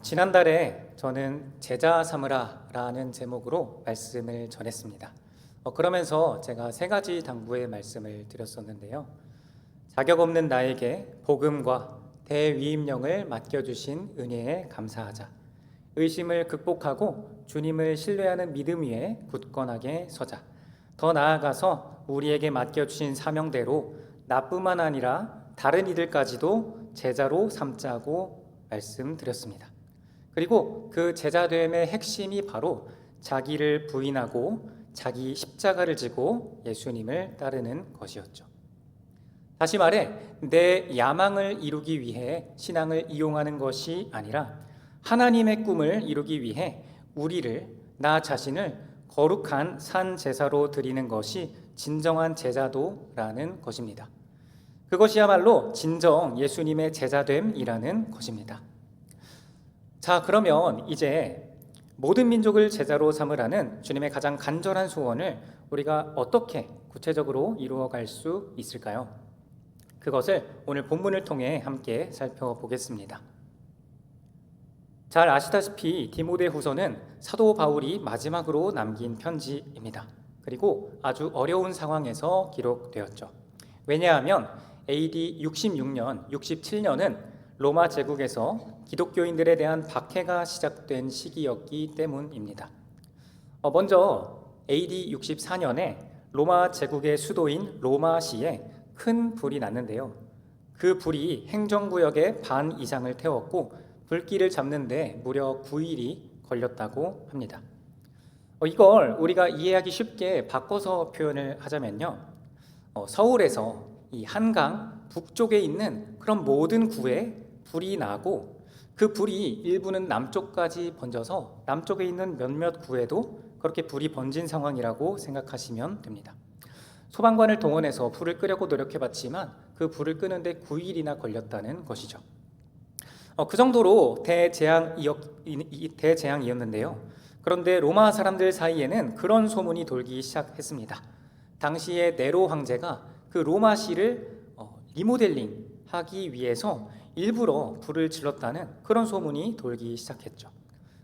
지난달에 저는 제자 삼으라라는 제목으로 말씀을 전했습니다. 그러면서 제가 세 가지 당부의 말씀을 드렸었는데요. 자격 없는 나에게 복음과 대위임령을 맡겨주신 은혜에 감사하자. 의심을 극복하고 주님을 신뢰하는 믿음 위에 굳건하게 서자. 더 나아가서 우리에게 맡겨주신 사명대로 나뿐만 아니라 다른 이들까지도 제자로 삼자고 말씀드렸습니다. 그리고 그 제자됨의 핵심이 바로 자기를 부인하고 자기 십자가를 지고 예수님을 따르는 것이었죠. 다시 말해 내 야망을 이루기 위해 신앙을 이용하는 것이 아니라 하나님의 꿈을 이루기 위해 나 자신을 거룩한 산 제사로 드리는 것이 진정한 제자도라는 것입니다. 그것이야말로 진정 예수님의 제자됨이라는 것입니다. 자, 그러면 이제 모든 민족을 제자로 삼으라는 주님의 가장 간절한 소원을 우리가 어떻게 구체적으로 이루어갈 수 있을까요? 그것을 오늘 본문을 통해 함께 살펴보겠습니다. 잘 아시다시피 디모데후서는 사도 바울이 마지막으로 남긴 편지입니다. 그리고 아주 어려운 상황에서 기록되었죠. 왜냐하면 AD 66년, 67년은 로마 제국에서 기독교인들에 대한 박해가 시작된 시기였기 때문입니다. 먼저 AD 64년에 로마 제국의 수도인 로마시에 큰 불이 났는데요. 그 불이 행정구역의 반 이상을 태웠고 불길을 잡는데 무려 9일이 걸렸다고 합니다. 이걸 우리가 이해하기 쉽게 바꿔서 표현을 하자면요. 서울에서 이 한강 북쪽에 있는 그런 모든 구에 불이 나고 그 불이 일부는 남쪽까지 번져서 남쪽에 있는 몇몇 구에도 그렇게 불이 번진 상황이라고 생각하시면 됩니다. 소방관을 동원해서 불을 끄려고 노력해봤지만 그 불을 끄는데 9일이나 걸렸다는 것이죠. 그 정도로 대재앙이었는데요. 그런데 로마 사람들 사이에는 그런 소문이 돌기 시작했습니다. 당시에 네로 황제가 그 로마시를 리모델링 하기 위해서 일부러 불을 질렀다는 그런 소문이 돌기 시작했죠.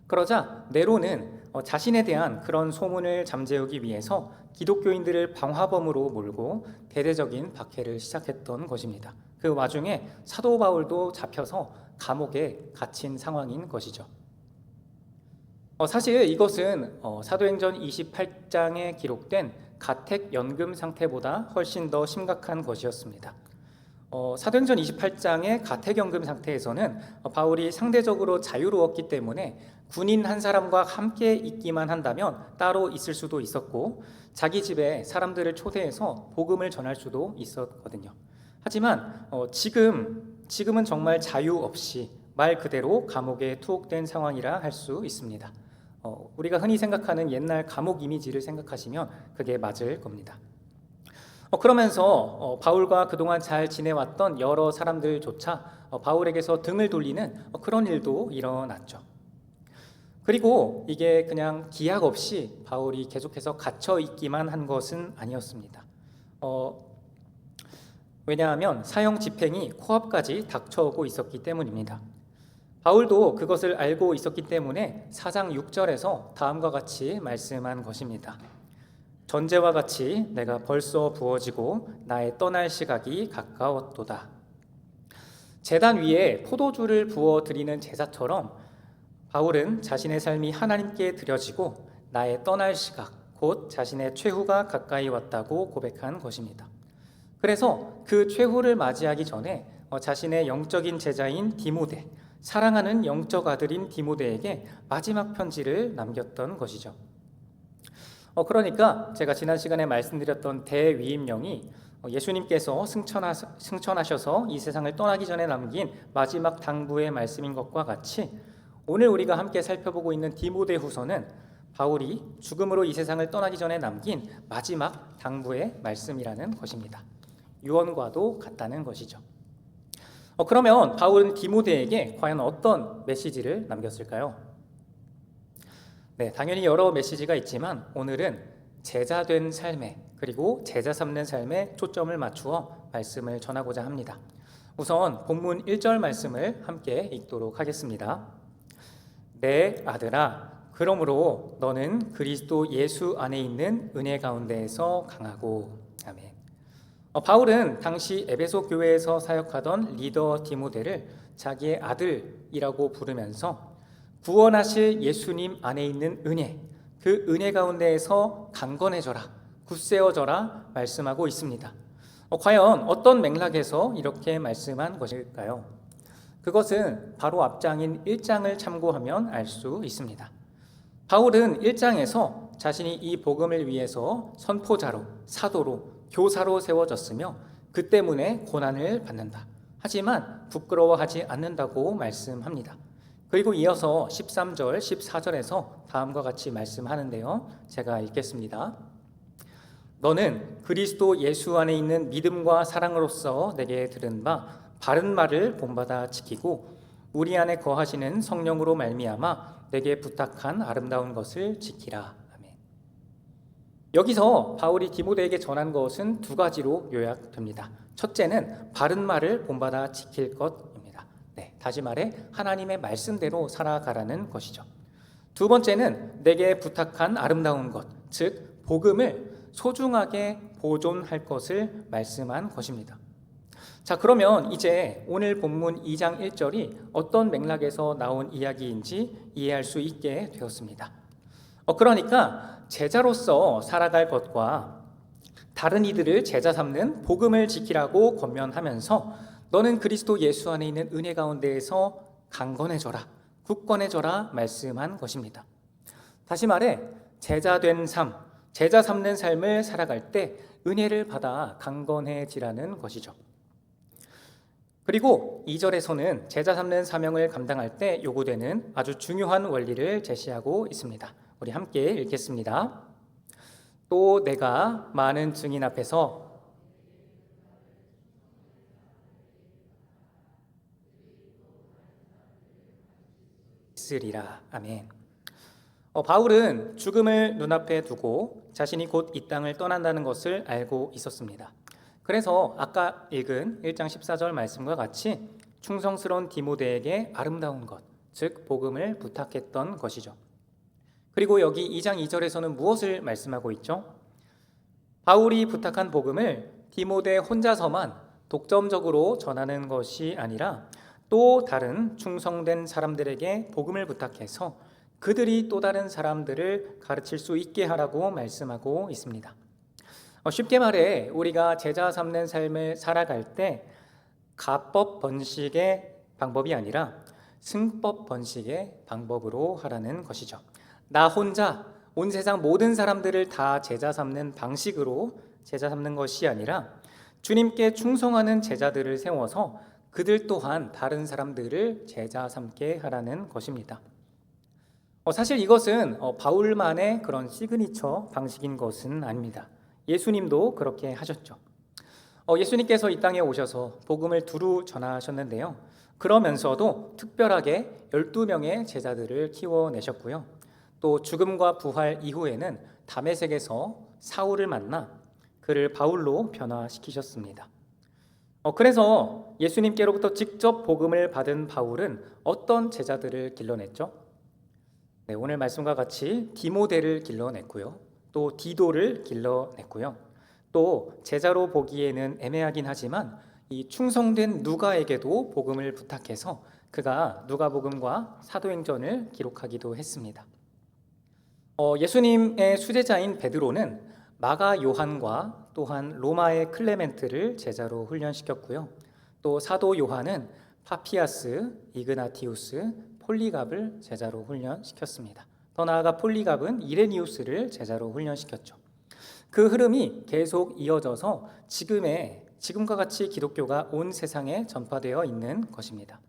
그러자 네로는 자신에 대한 그런 소문을 잠재우기 위해서 기독교인들을 방화범으로 몰고 대대적인 박해를 시작했던 것입니다. 그 와중에 사도 바울도 잡혀서 감옥에 갇힌 상황인 것이죠. 사실 이것은 사도행전 28장에 기록된 가택연금 상태보다 훨씬 더 심각한 것이었습니다. 사도행전 28장의 가택연금 상태에서는 바울이 상대적으로 자유로웠기 때문에 군인 한 사람과 함께 있기만 한다면 따로 있을 수도 있었고 자기 집에 사람들을 초대해서 복음을 전할 수도 있었거든요. 하지만 지금은 정말 자유 없이 말 그대로 감옥에 투옥된 상황이라 할 수 있습니다. 우리가 흔히 생각하는 옛날 감옥 이미지를 생각하시면 그게 맞을 겁니다. 그러면서 바울과 그동안 잘 지내왔던 여러 사람들조차 바울에게서 등을 돌리는 그런 일도 일어났죠. 그리고 이게 그냥 기약 없이 바울이 계속해서 갇혀 있기만 한 것은 아니었습니다. 왜냐하면 사형 집행이 코앞까지 닥쳐오고 있었기 때문입니다. 바울도 그것을 알고 있었기 때문에 4장 6절에서 다음과 같이 말씀한 것입니다. 전제와 같이 내가 벌써 부어지고 나의 떠날 시각이 가까웠도다. 제단 위에 포도주를 부어 드리는 제사처럼 바울은 자신의 삶이 하나님께 드려지고 나의 떠날 시각, 곧 자신의 최후가 가까이 왔다고 고백한 것입니다. 그래서 그 최후를 맞이하기 전에 자신의 영적인 제자인 디모데, 사랑하는 영적 아들인 디모데에게 마지막 편지를 남겼던 것이죠. 그러니까 제가 지난 시간에 말씀드렸던 대위임령이 예수님께서 승천하셔서 이 세상을 떠나기 전에 남긴 마지막 당부의 말씀인 것과 같이 오늘 우리가 함께 살펴보고 있는 디모데후서는 바울이 죽음으로 이 세상을 떠나기 전에 남긴 마지막 당부의 말씀이라는 것입니다. 유언과도 같다는 것이죠. 그러면 바울은 디모데에게 과연 어떤 메시지를 남겼을까요? 네, 당연히 여러 메시지가 있지만 오늘은 제자된 삶에 그리고 제자 삼는 삶에 초점을 맞추어 말씀을 전하고자 합니다. 우선 본문 1절 말씀을 함께 읽도록 하겠습니다. 내 아들아, 그러므로 너는 그리스도 예수 안에 있는 은혜 가운데에서 강하고. 아멘. 바울은 당시 에베소 교회에서 사역하던 리더 디모데를 자기의 아들이라고 부르면서 구원하실 예수님 안에 있는 은혜, 그 은혜 가운데에서 강건해져라, 굳세어져라 말씀하고 있습니다. 과연 어떤 맥락에서 이렇게 말씀한 것일까요? 그것은 바로 앞장인 1장을 참고하면 알 수 있습니다. 바울은 1장에서 자신이 이 복음을 위해서 선포자로, 사도로, 교사로 세워졌으며 그 때문에 고난을 받는다. 하지만 부끄러워하지 않는다고 말씀합니다. 그리고 이어서 13절, 14절에서 다음과 같이 말씀하는데요. 제가 읽겠습니다. 너는 그리스도 예수 안에 있는 믿음과 사랑으로서 내게 들은 바 바른 말을 본받아 지키고 우리 안에 거하시는 성령으로 말미암아 내게 부탁한 아름다운 것을 지키라. 아멘. 여기서 바울이 디모데에게 전한 것은 두 가지로 요약됩니다. 첫째는 바른 말을 본받아 지킬 것입니다. 다시 말해 하나님의 말씀대로 살아가라는 것이죠. 두 번째는 내게 부탁한 아름다운 것, 즉 복음을 소중하게 보존할 것을 말씀한 것입니다. 자, 그러면 이제 오늘 본문 2장 1절이 어떤 맥락에서 나온 이야기인지 이해할 수 있게 되었습니다. 그러니까 제자로서 살아갈 것과 다른 이들을 제자 삼는 복음을 지키라고 권면하면서 너는 그리스도 예수 안에 있는 은혜 가운데에서 강건해져라, 굳건해져라 말씀한 것입니다. 다시 말해 제자된 삶, 제자 삼는 삶을 살아갈 때 은혜를 받아 강건해지라는 것이죠. 그리고 2절에서는 제자 삼는 사명을 감당할 때 요구되는 아주 중요한 원리를 제시하고 있습니다. 우리 함께 읽겠습니다. 또 내가 많은 증인 앞에서 있으리라. 아멘. 바울은 죽음을 눈앞에 두고 자신이 곧 이 땅을 떠난다는 것을 알고 있었습니다. 그래서 아까 읽은 1장 14절 말씀과 같이 충성스러운 디모데에게 아름다운 것, 즉 복음을 부탁했던 것이죠. 그리고 여기 2장 2절에서는 무엇을 말씀하고 있죠? 바울이 부탁한 복음을 디모데 혼자서만 독점적으로 전하는 것이 아니라 또 다른 충성된 사람들에게 복음을 부탁해서 그들이 또 다른 사람들을 가르칠 수 있게 하라고 말씀하고 있습니다. 쉽게 말해 우리가 제자 삼는 삶을 살아갈 때 가법 번식의 방법이 아니라 승법 번식의 방법으로 하라는 것이죠. 나 혼자 온 세상 모든 사람들을 다 제자 삼는 방식으로 제자 삼는 것이 아니라 주님께 충성하는 제자들을 세워서 그들 또한 다른 사람들을 제자 삼게 하라는 것입니다. 사실 이것은 바울만의 그런 시그니처 방식인 것은 아닙니다. 예수님도 그렇게 하셨죠. 예수님께서 이 땅에 오셔서 복음을 두루 전하셨는데요. 그러면서도 특별하게 12명의 제자들을 키워내셨고요. 또 죽음과 부활 이후에는 다메섹에서 사울을 만나 그를 바울로 변화시키셨습니다. 그래서 예수님께로부터 직접 복음을 받은 바울은 어떤 제자들을 길러냈죠? 오늘 말씀과 같이 디모데를 길러냈고요. 또 디도를 길러냈고요. 또 제자로 보기에는 애매하긴 하지만 이 충성된 누가에게도 복음을 부탁해서 그가 누가복음과 사도행전을 기록하기도 했습니다. 예수님의 수제자인 베드로는 마가 요한과 또한 로마의 클레멘트를 제자로 훈련시켰고요. 또 사도 요한은 파피아스, 이그나티우스, 폴리갑을 제자로 훈련시켰습니다. 더 나아가 폴리갑은 이레니우스를 제자로 훈련시켰죠. 그 흐름이 계속 이어져서 지금과 같이 기독교가 온 세상에 전파되어 있는 것입니다.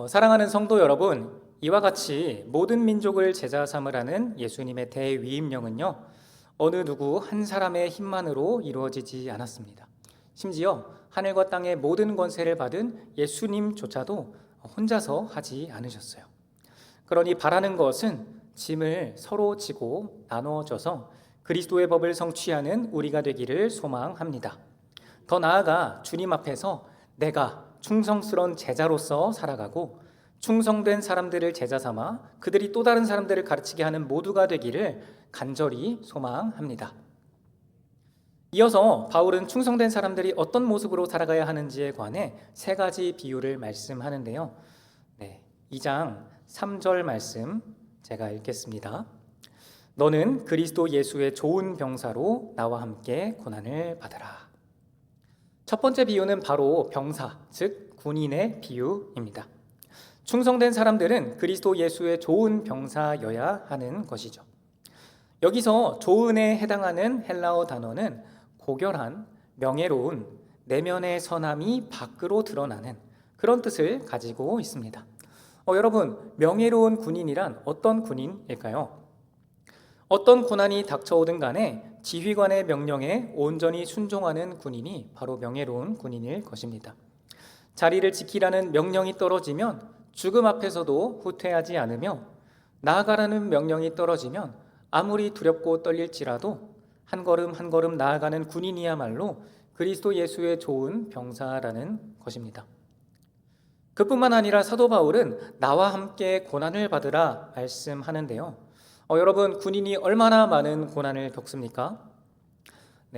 사랑하는 성도 여러분, 이와 같이 모든 민족을 제자 삼으라는 예수님의 대위임령은요, 어느 누구 한 사람의 힘만으로 이루어지지 않았습니다. 심지어 하늘과 땅의 모든 권세를 받은 예수님조차도 혼자서 하지 않으셨어요. 그러니 바라는 것은 짐을 서로 지고 나누어져서 그리스도의 법을 성취하는 우리가 되기를 소망합니다. 더 나아가 주님 앞에서 내가 충성스러운 제자로서 살아가고 충성된 사람들을 제자 삼아 그들이 또 다른 사람들을 가르치게 하는 모두가 되기를 간절히 소망합니다. 이어서 바울은 충성된 사람들이 어떤 모습으로 살아가야 하는지에 관해 세 가지 비유를 말씀하는데요. 2장 3절 말씀 제가 읽겠습니다. 너는 그리스도 예수의 좋은 병사로 나와 함께 고난을 받으라. 첫 번째 비유는 바로 병사, 즉 군인의 비유입니다. 충성된 사람들은 그리스도 예수의 좋은 병사여야 하는 것이죠. 여기서 좋은에 해당하는 헬라어 단어는 고결한, 명예로운, 내면의 선함이 밖으로 드러나는 그런 뜻을 가지고 있습니다. 여러분, 명예로운 군인이란 어떤 군인일까요? 어떤 고난이 닥쳐오든 간에 지휘관의 명령에 온전히 순종하는 군인이 바로 명예로운 군인일 것입니다. 자리를 지키라는 명령이 떨어지면 죽음 앞에서도 후퇴하지 않으며, 나아가라는 명령이 떨어지면 아무리 두렵고 떨릴지라도 한 걸음 한 걸음 나아가는 군인이야말로 그리스도 예수의 좋은 병사라는 것입니다. 그뿐만 아니라 사도 바울은 나와 함께 고난을 받으라 말씀하는데요. 여러분, 군인이 얼마나 많은 고난을 겪습니까?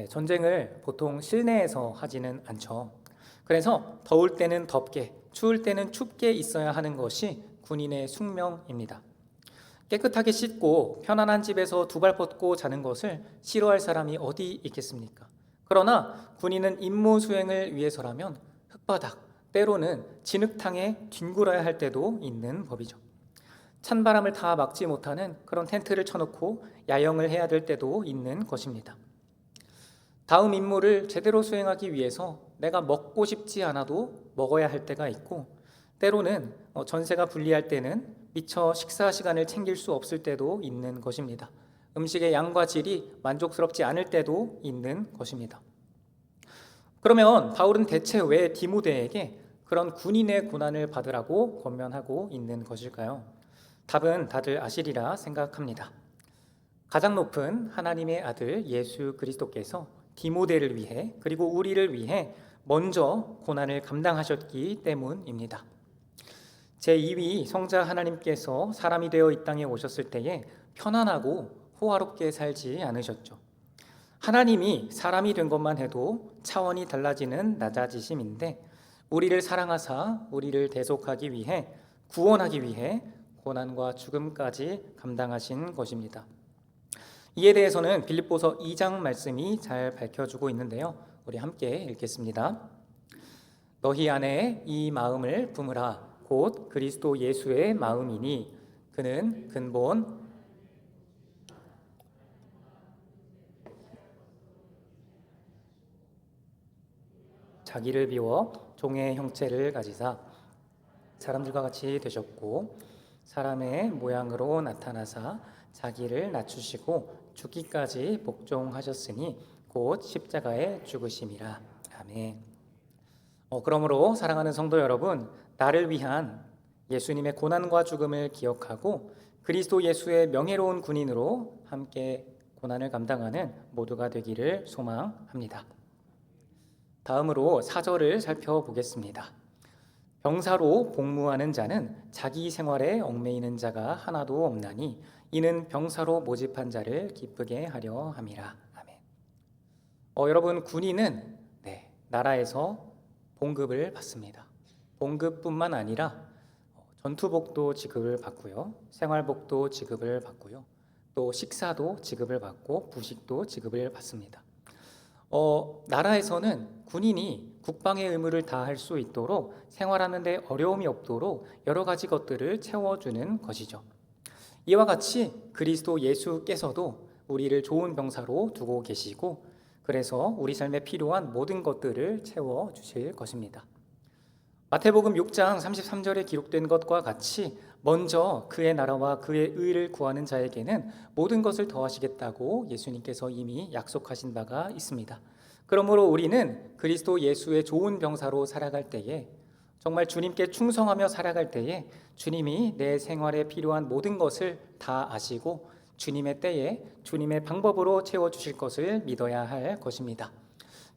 전쟁을 보통 실내에서 하지는 않죠. 그래서 더울 때는 덥게, 추울 때는 춥게 있어야 하는 것이 군인의 숙명입니다. 깨끗하게 씻고 편안한 집에서 두 발 뻗고 자는 것을 싫어할 사람이 어디 있겠습니까? 그러나 군인은 임무 수행을 위해서라면 흙바닥, 때로는 진흙탕에 뒹굴어야 할 때도 있는 법이죠. 찬바람을 다 막지 못하는 그런 텐트를 쳐놓고 야영을 해야 될 때도 있는 것입니다. 다음 임무를 제대로 수행하기 위해서 내가 먹고 싶지 않아도 먹어야 할 때가 있고, 때로는 전세가 불리할 때는 미처 식사 시간을 챙길 수 없을 때도 있는 것입니다. 음식의 양과 질이 만족스럽지 않을 때도 있는 것입니다. 그러면 바울은 대체 왜 디모데에게 그런 군인의 고난을 받으라고 권면하고 있는 것일까요? 답은 다들 아시리라 생각합니다. 가장 높은 하나님의 아들 예수 그리스도께서 디모데를 위해, 그리고 우리를 위해 먼저 고난을 감당하셨기 때문입니다. 제2위 성자 하나님께서 사람이 되어 이 땅에 오셨을 때에 편안하고 호화롭게 살지 않으셨죠. 하나님이 사람이 된 것만 해도 차원이 달라지는 낮아지심인데, 우리를 사랑하사 우리를 대속하기 위해, 구원하기 위해 고난과 죽음까지 감당하신 것입니다. 이에 대해서는 빌립보서 2장 말씀이 잘 밝혀주고 있는데요. 우리 함께 읽겠습니다. 너희 안에 이 마음을 품으라. 곧 그리스도 예수의 마음이니 그는 근본 자기를 비워 종의 형체를 가지사 사람들과 같이 되셨고, 사람의 모양으로 나타나사 자기를 낮추시고 죽기까지 복종하셨으니 곧 십자가에 죽으심이라. 아멘. 그러므로 사랑하는 성도 여러분, 나를 위한 예수님의 고난과 죽음을 기억하고 그리스도 예수의 명예로운 군인으로 함께 고난을 감당하는 모두가 되기를 소망합니다. 다음으로 4절을 살펴보겠습니다. 병사로 복무하는 자는 자기 생활에 얽매이는 자가 하나도 없나니 이는 병사로 모집한 자를 기쁘게 하려 함이라. 아멘. 여러분, 군인은 나라에서 봉급을 받습니다. 봉급뿐만 아니라 전투복도 지급을 받고요, 생활복도 지급을 받고요, 또 식사도 지급을 받고 부식도 지급을 받습니다. 나라에서는 군인이 국방의 의무를 다할 수 있도록, 생활하는 데 어려움이 없도록 여러 가지 것들을 채워주는 것이죠. 이와 같이 그리스도 예수께서도 우리를 좋은 병사로 두고 계시고, 그래서 우리 삶에 필요한 모든 것들을 채워주실 것입니다. 마태복음 6장 33절에 기록된 것과 같이 먼저 그의 나라와 그의 의를 구하는 자에게는 모든 것을 더하시겠다고 예수님께서 이미 약속하신 바가 있습니다. 그러므로 우리는 그리스도 예수의 좋은 병사로 살아갈 때에, 정말 주님께 충성하며 살아갈 때에 주님이 내 생활에 필요한 모든 것을 다 아시고 주님의 때에 주님의 방법으로 채워주실 것을 믿어야 할 것입니다.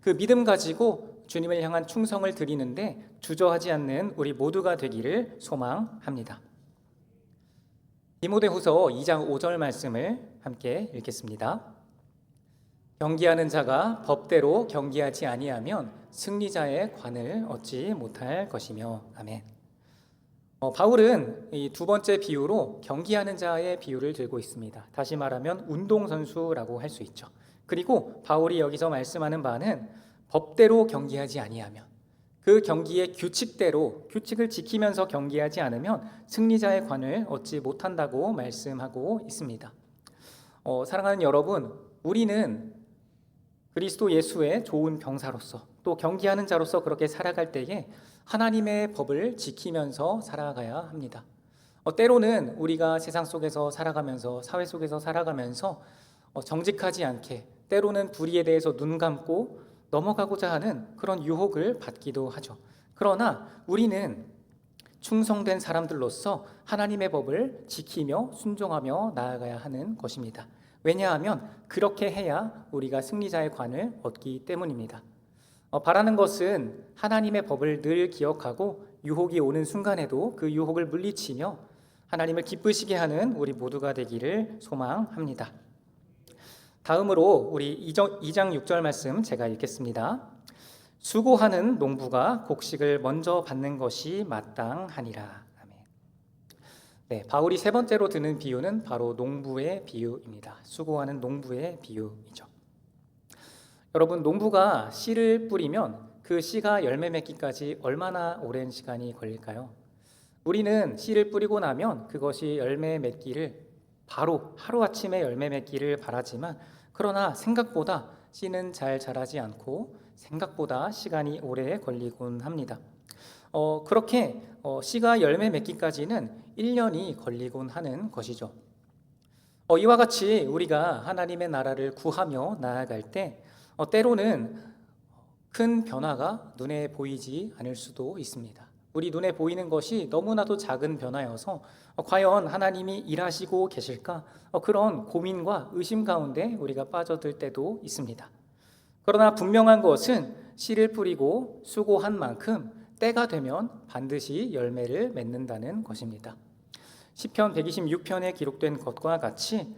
그 믿음 가지고 주님을 향한 충성을 드리는데 주저하지 않는 우리 모두가 되기를 소망합니다. 디모데후서 2장 5절 말씀을 함께 읽겠습니다. 경기하는 자가 법대로 경기하지 아니하면 승리자의 관을 얻지 못할 것이며. 아멘. 바울은 이 두 번째 비유로 경기하는 자의 비유를 들고 있습니다. 다시 말하면 운동선수라고 할 수 있죠. 그리고 바울이 여기서 말씀하는 바는 법대로 경기하지 아니하면, 그 경기의 규칙대로 규칙을 지키면서 경기하지 않으면 승리자의 관을 얻지 못한다고 말씀하고 있습니다. 사랑하는 여러분, 우리는 그리스도 예수의 좋은 병사로서 또 경기하는 자로서 그렇게 살아갈 때에 하나님의 법을 지키면서 살아가야 합니다. 때로는 우리가 세상 속에서 살아가면서, 사회 속에서 살아가면서 정직하지 않게, 때로는 불의에 대해서 눈 감고 넘어가고자 하는 그런 유혹을 받기도 하죠. 그러나 우리는 충성된 사람들로서 하나님의 법을 지키며 순종하며 나아가야 하는 것입니다. 왜냐하면 그렇게 해야 우리가 승리자의 관을 얻기 때문입니다. 바라는 것은 하나님의 법을 늘 기억하고 유혹이 오는 순간에도 그 유혹을 물리치며 하나님을 기쁘시게 하는 우리 모두가 되기를 소망합니다. 다음으로 우리 2장 6절 말씀 제가 읽겠습니다. 수고하는 농부가 곡식을 먼저 받는 것이 마땅하니라. 아멘. 네, 바울이 세 번째로 드는 비유는 바로 농부의 비유입니다. 수고하는 농부의 비유이죠. 여러분, 농부가 씨를 뿌리면 그 씨가 열매 맺기까지 얼마나 오랜 시간이 걸릴까요? 우리는 씨를 뿌리고 나면 그것이 열매 맺기를 바로 하루아침에 열매 맺기를 바라지만, 그러나 생각보다 씨는 잘 자라지 않고 생각보다 시간이 오래 걸리곤 합니다. 그렇게 씨가 열매 맺기까지는 1년이 걸리곤 하는 것이죠. 이와 같이 우리가 하나님의 나라를 구하며 나아갈 때 때로는 큰 변화가 눈에 보이지 않을 수도 있습니다. 우리 눈에 보이는 것이 너무나도 작은 변화여서 과연 하나님이 일하시고 계실까? 그런 고민과 의심 가운데 우리가 빠져들 때도 있습니다. 그러나 분명한 것은 씨를 뿌리고 수고한 만큼 때가 되면 반드시 열매를 맺는다는 것입니다. 시편 126편에 기록된 것과 같이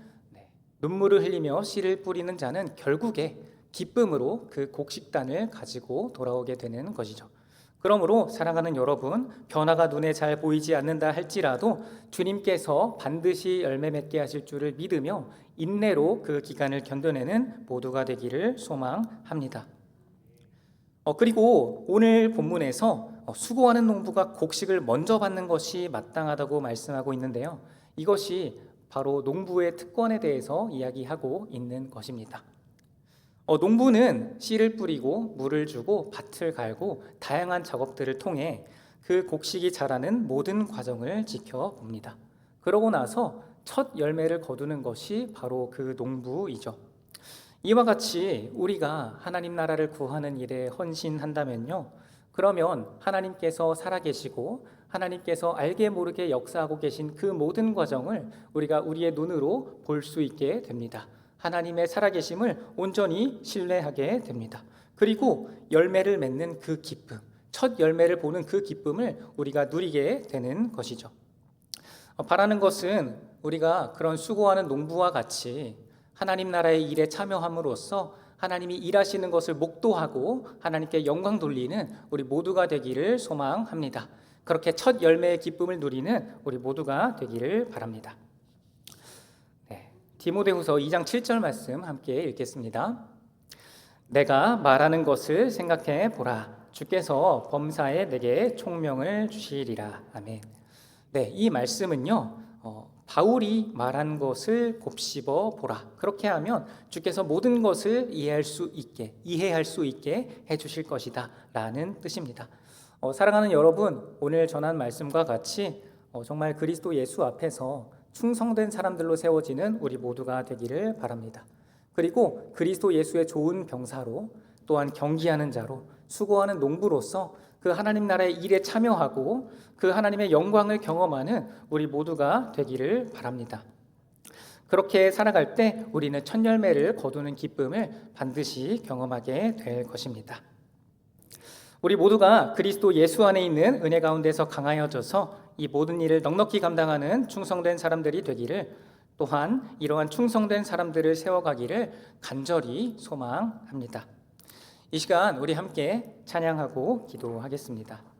눈물을 흘리며 씨를 뿌리는 자는 결국에 기쁨으로 그 곡식단을 가지고 돌아오게 되는 것이죠. 그러므로 사랑하는 여러분, 변화가 눈에 잘 보이지 않는다 할지라도 주님께서 반드시 열매 맺게 하실 줄을 믿으며 인내로 그 기간을 견뎌내는 모두가 되기를 소망합니다. 그리고 오늘 본문에서 수고하는 농부가 곡식을 먼저 받는 것이 마땅하다고 말씀하고 있는데요. 이것이 바로 농부의 특권에 대해서 이야기하고 있는 것입니다. 농부는 씨를 뿌리고 물을 주고 밭을 갈고 다양한 작업들을 통해 그 곡식이 자라는 모든 과정을 지켜봅니다. 그러고 나서 첫 열매를 거두는 것이 바로 그 농부이죠. 이와 같이 우리가 하나님 나라를 구하는 일에 헌신한다면요, 그러면 하나님께서 살아계시고 하나님께서 알게 모르게 역사하고 계신 그 모든 과정을 우리가 우리의 눈으로 볼 수 있게 됩니다. 하나님의 살아계심을 온전히 신뢰하게 됩니다. 그리고 열매를 맺는 그 기쁨, 첫 열매를 보는 그 기쁨을 우리가 누리게 되는 것이죠. 바라는 것은 우리가 그런 수고하는 농부와 같이 하나님 나라의 일에 참여함으로써 하나님이 일하시는 것을 목도하고 하나님께 영광 돌리는 우리 모두가 되기를 소망합니다. 그렇게 첫 열매의 기쁨을 누리는 우리 모두가 되기를 바랍니다. 디모데후서 2장 7절 말씀 함께 읽겠습니다. 내가 말하는 것을 생각해 보라. 주께서 범사에 내게 총명을 주시리라. 아멘. 네, 이 말씀은요, 바울이 말한 것을 곱씹어 보라. 그렇게 하면 주께서 모든 것을 이해할 수 있게 해주실 것이다 라는 뜻입니다. 사랑하는 여러분, 오늘 전한 말씀과 같이 정말 그리스도 예수 앞에서 충성된 사람들로 세워지는 우리 모두가 되기를 바랍니다. 그리고 그리스도 예수의 좋은 병사로, 또한 경기하는 자로, 수고하는 농부로서 그 하나님 나라의 일에 참여하고 그 하나님의 영광을 경험하는 우리 모두가 되기를 바랍니다. 그렇게 살아갈 때 우리는 첫 열매를 거두는 기쁨을 반드시 경험하게 될 것입니다. 우리 모두가 그리스도 예수 안에 있는 은혜 가운데서 강하여져서 이 모든 일을 넉넉히 감당하는 충성된 사람들이 되기를, 또한 이러한 충성된 사람들을 세워가기를 간절히 소망합니다. 이 시간 우리 함께 찬양하고 기도하겠습니다.